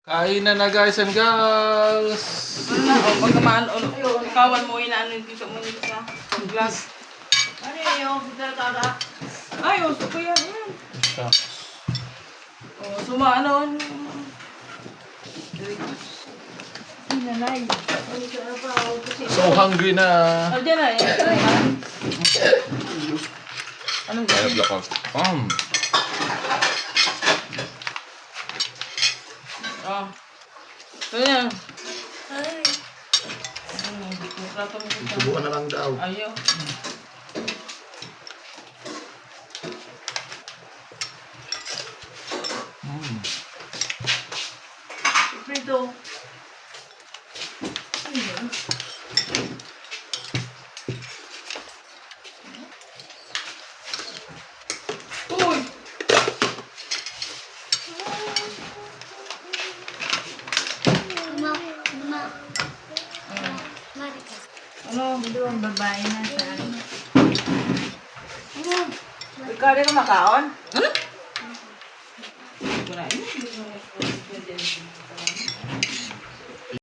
Kain na guys and girls. Ano na, o pagkamaan, ikawan mo inaano dito mo nito sa glass. Ano yung pinagkaka? Ay, gusto ko yan. Shucks. O, sumaano. Nanay. So hungry na. Oh, dyan na. Yan. Anong Kaya gusto? black out. Oh. Ito yan. Ay. Plato mo dito. Subukan na lang daw. Ayaw. Prito. Uy! Ano? Doon babae na sa Ikaw rin kumakaon? Ano? Wala yun.